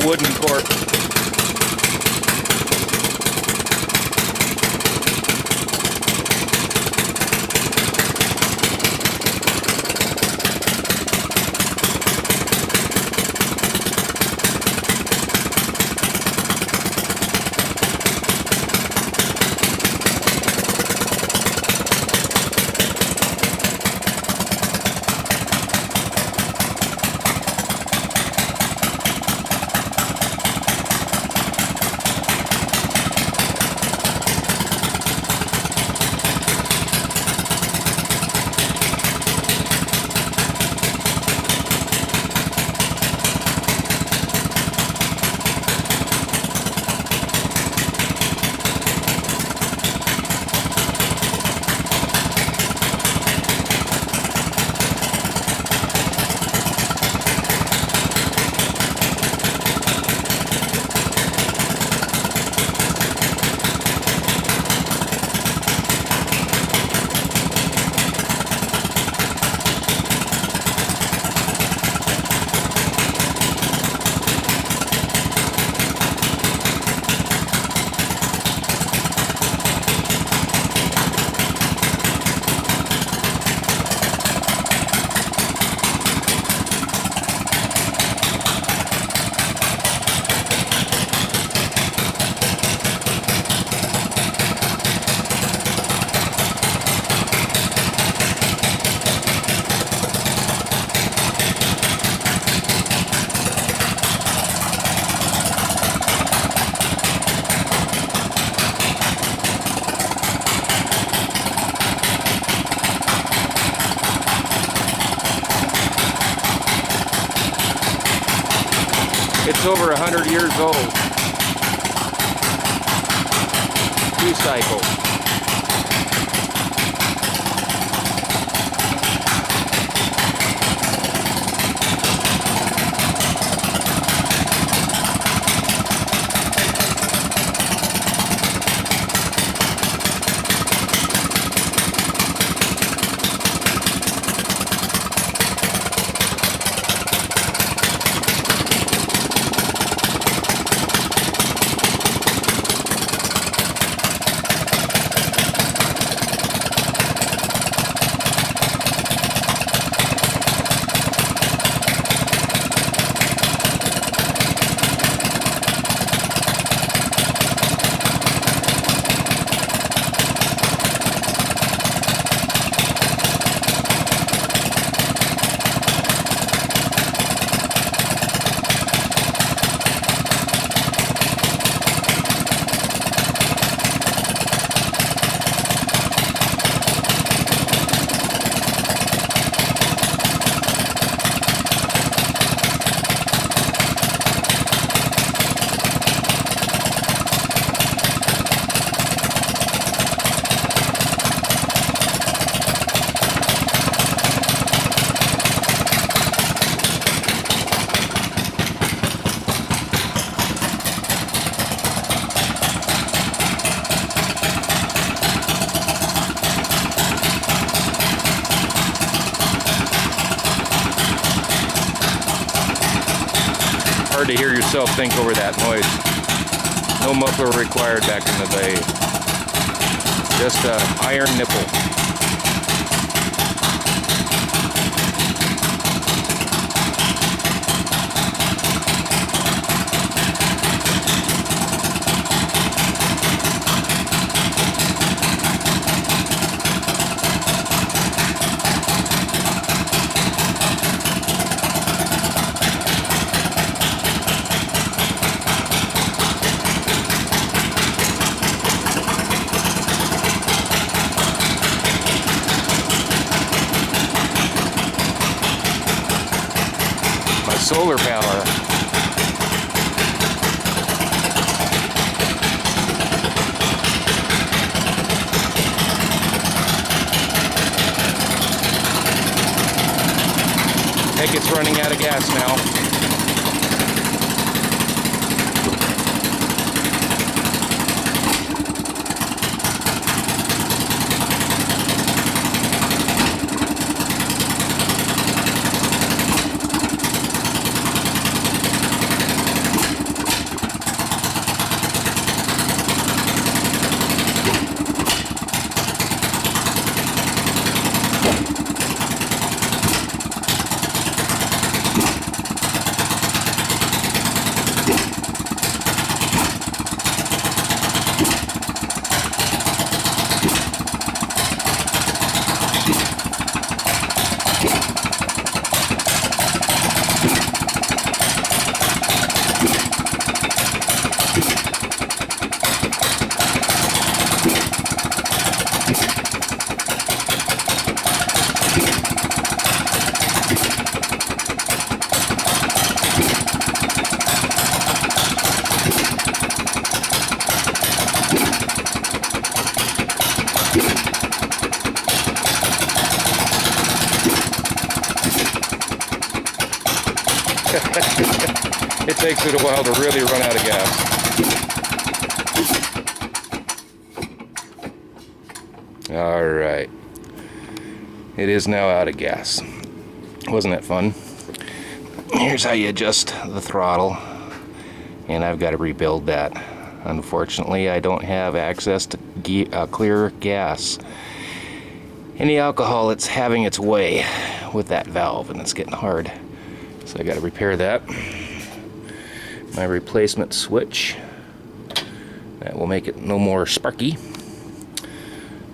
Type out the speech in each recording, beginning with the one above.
a wooden cork. It's over 100 years old. 2 cycles. Hard to hear yourself think over that noise. No muffler required back in the day. Just an iron nipple. Solar power. I think it's running out of gas now. It takes it a while to really run out of gas. All right. It is now out of gas. Wasn't that fun? Here's how you adjust the throttle. And I've got to rebuild that. Unfortunately, I don't have access to clear gas. Any alcohol, it's having its way with that valve, and it's getting hard. So I got to repair that. My replacement switch. That will make it no more sparky.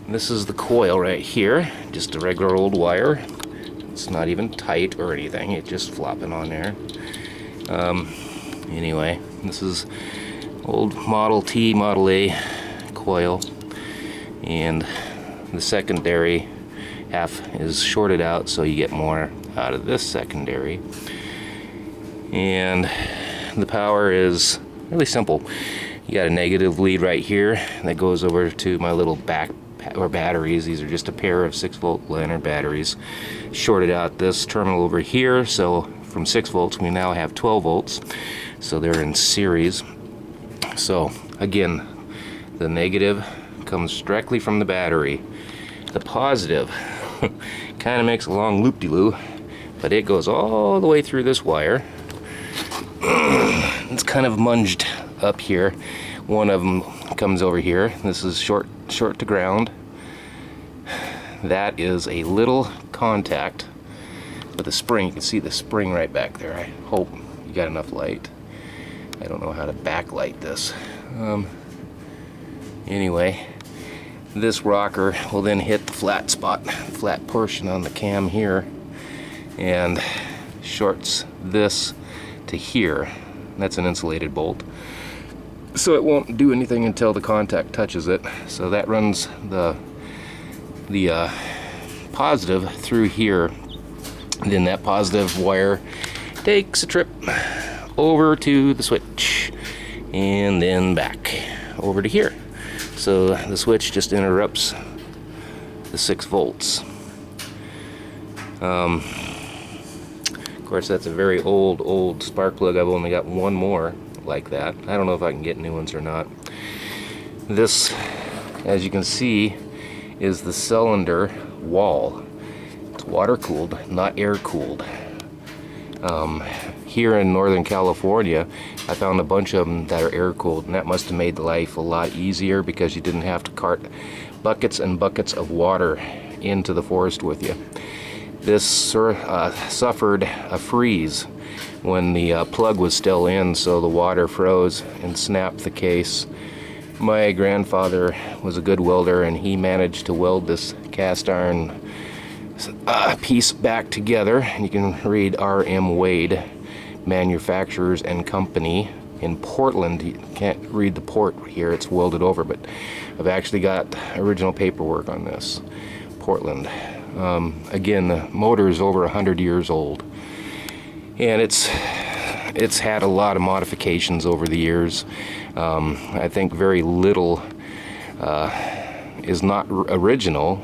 This is the coil right here. Just a regular old wire. It's not even tight or anything. It's just flopping on there. Anyway, this is old Model T, Model A coil. And the secondary half is shorted out, so you get more out of this secondary. And the power is really simple. You got a negative lead right here that goes over to my little back or batteries. These are just a pair of 6-volt lantern batteries. Shorted out this terminal over here, so from 6 volts we now have 12 volts. So they're in series. So again, the negative comes directly from the battery. The positive kind of makes a long loop-de-loo, but it goes all the way through this wire. It's kind of munged up here. One of them comes over here. This is short to ground. That is a little contact with a spring. You can see the spring right back there. I hope you got enough light. I don't know how to backlight this. Anyway, this rocker will then hit the flat spot, flat portion on the cam here, and shorts this to here. That's an insulated bolt, so it won't do anything until the contact touches it. So that runs the positive through here. Then that positive wire takes a trip over to the switch and then back over to here. So the switch just interrupts the 6 volts. Of course, that's a very old spark plug. I've only got one more like that. I don't know if I can get new ones or not. This, as you can see, is the cylinder wall. It's water cooled, not air cooled. Here in Northern California, I found a bunch of them that are air cooled, and that must have made life a lot easier because you didn't have to cart buckets and buckets of water into the forest with you. This suffered a freeze when the plug was still in, so the water froze and snapped the case. My grandfather was a good welder, and he managed to weld this cast iron piece back together. You can read R.M. Wade, Manufacturers and Company in Portland. You can't read the port here, it's welded over, but I've actually got original paperwork on this. Portland. Again, the motor is over 100 years old, and it's had a lot of modifications over the years. I think very little is not original.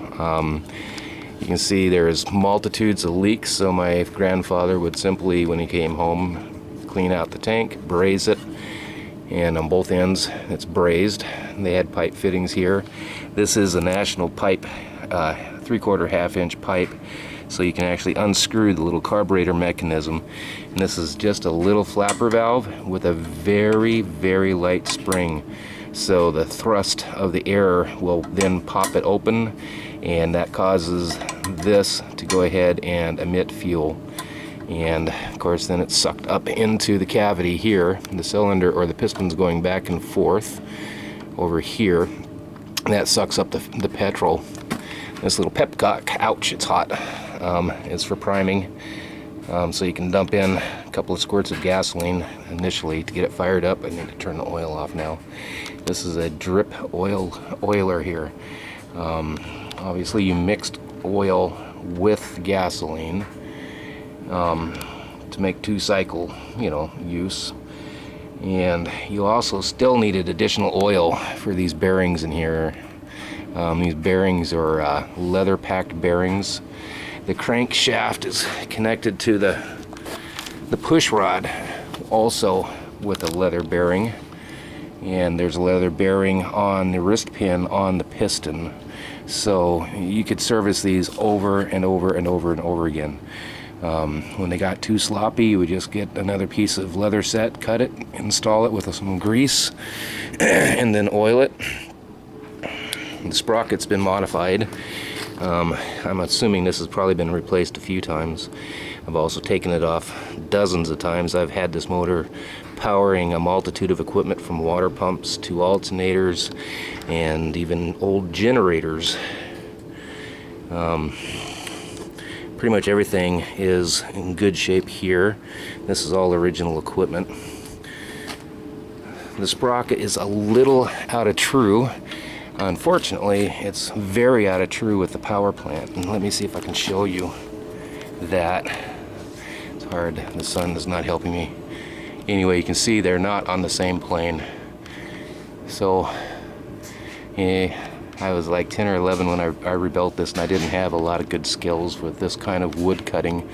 You can see there's multitudes of leaks, so my grandfather would simply, when he came home, clean out the tank, braze it, and on both ends it's brazed. They had pipe fittings here. This is a national pipe, 3/4 half-inch pipe, so you can actually unscrew the little carburetor mechanism. And this is just a little flapper valve with a very, very light spring, so the thrust of the air will then pop it open, and that causes this to go ahead and emit fuel. And of course then it's sucked up into the cavity here. The cylinder or the piston's going back and forth over here. That sucks up the petrol. This little pepcock, ouch, it's hot, is for priming. So you can dump in a couple of squirts of gasoline initially to get it fired up. I need to turn the oil off now. This is a drip oiler here. Obviously you mixed oil with gasoline to make 2-cycle, use. And you also still needed additional oil for these bearings in here. These bearings are leather packed bearings. The crankshaft is connected to the push rod also with a leather bearing, and there's a leather bearing on the wrist pin on the piston. So you could service these over and over and over and over again. When they got too sloppy, you would just get another piece of leather set, cut it, install it with some grease, and then oil it. The sprocket's been modified. I'm assuming this has probably been replaced a few times. I've also taken it off dozens of times. I've had this motor powering a multitude of equipment from water pumps to alternators and even old generators. Pretty much everything is in good shape here. This is all original equipment. The sprocket is a little out of true. Unfortunately, it's very out of true with the power plant. And let me see if I can show you that. It's hard, the sun is not helping me. Anyway, you can see they're not on the same plane. So, I was like 10 or 11 when I rebuilt this, and I didn't have a lot of good skills with this kind of wood cutting.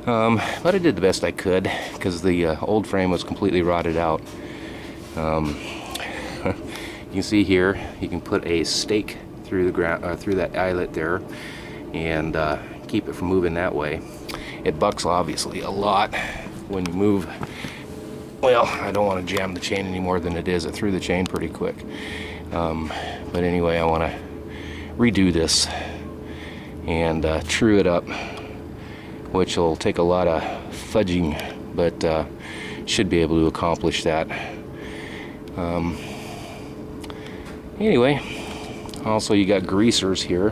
But I did the best I could, because the old frame was completely rotted out. You can see here, you can put a stake through the ground, through that eyelet there, and keep it from moving that way. It bucks obviously a lot when you move. Well, I don't want to jam the chain any more than it is. It threw the chain pretty quick. But anyway, I want to redo this and true it up, which will take a lot of fudging, but should be able to accomplish that. Anyway, also you got greasers here.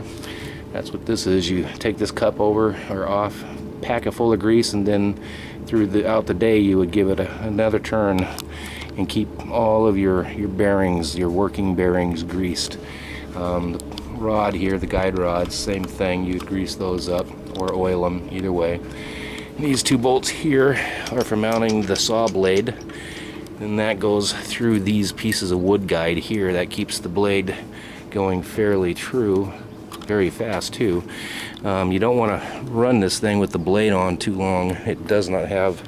That's what this is. You take this cup over or off, pack it full of grease, and then throughout the day you would give it another turn and keep all of your bearings, your working bearings, greased. The rod here, the guide rods, same thing. You'd grease those up or oil them, either way. These 2 bolts here are for mounting the saw blade. And that goes through these pieces of wood guide here. That keeps the blade going fairly true, very fast too. You don't want to run this thing with the blade on too long. It does not have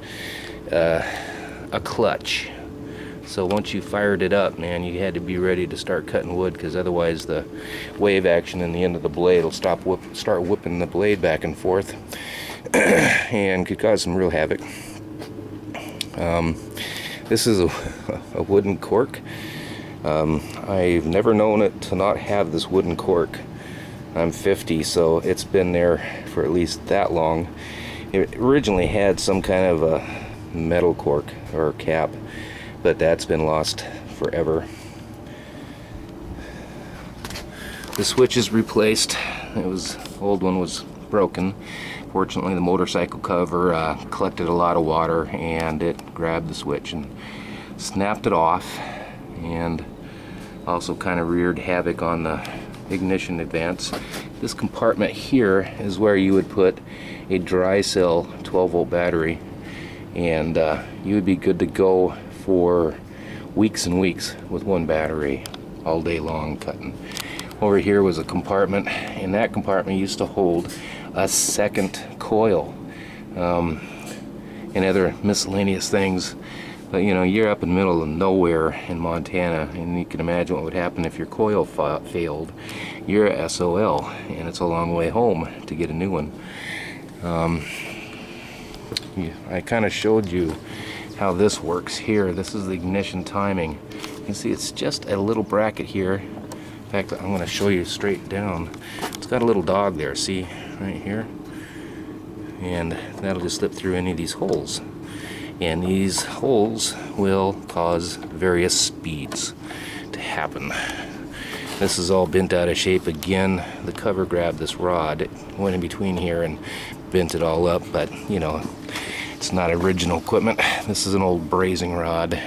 a clutch. So once you fired it up, man, you had to be ready to start cutting wood, because otherwise the wave action in the end of the blade will start whipping the blade back and forth and could cause some real havoc. This is a wooden cork. I've never known it to not have this wooden cork. I'm 50, so it's been there for at least that long. It originally had some kind of a metal cork or cap, but that's been lost forever. The switch is replaced. Old one was broken. Fortunately, the motorcycle cover collected a lot of water, and it grabbed the switch and snapped it off, and also kind of reared havoc on the ignition advance. This compartment here is where you would put a dry cell 12-volt battery, and you would be good to go for weeks and weeks with one battery all day long cutting. Over here was a compartment, and that compartment used to hold a second coil and other miscellaneous things. But you know, you're up in the middle of nowhere in Montana, and you can imagine what would happen if your coil failed. You're SOL, and it's a long way home to get a new one. I kind of showed you how this works here. This is the ignition timing. You can see it's just a little bracket here In fact, I'm going to show you straight down. It's got a little dog there, see, right here? And that'll just slip through any of these holes. And these holes will cause various speeds to happen. This is all bent out of shape again. The cover grabbed this rod. It went in between here and bent it all up, but you know, it's not original equipment. This is an old brazing rod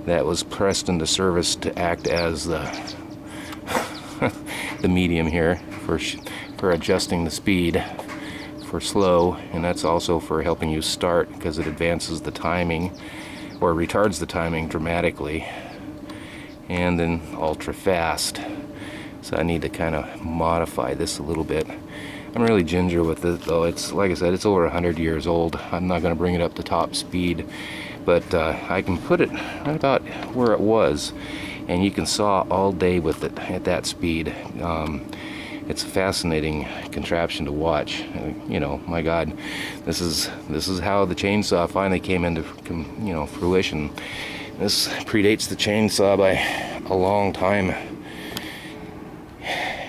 that was pressed into service to act as the the medium here for adjusting the speed for slow, and that's also for helping you start, because it advances the timing or retards the timing dramatically, and then ultra fast. So I need to kind of modify this a little bit. I'm really ginger with it though. It's like I said, it's over 100 years old. I'm not going to bring it up to top speed, but I can put it right about where it was, and you can saw all day with it at that speed. It's a fascinating contraption to watch. You know, my God, this is how the chainsaw finally came into fruition. This predates the chainsaw by a long time,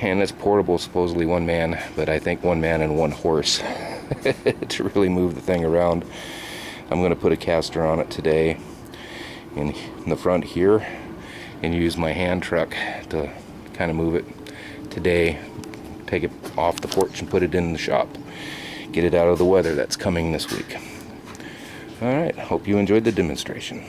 and it's portable, supposedly one man, but I think one man and one horse to really move the thing around. I'm going to put a caster on it today in the front here and use my hand truck to kind of move it today. Take it off the porch and put it in the shop. Get it out of the weather that's coming this week. Alright, hope you enjoyed the demonstration.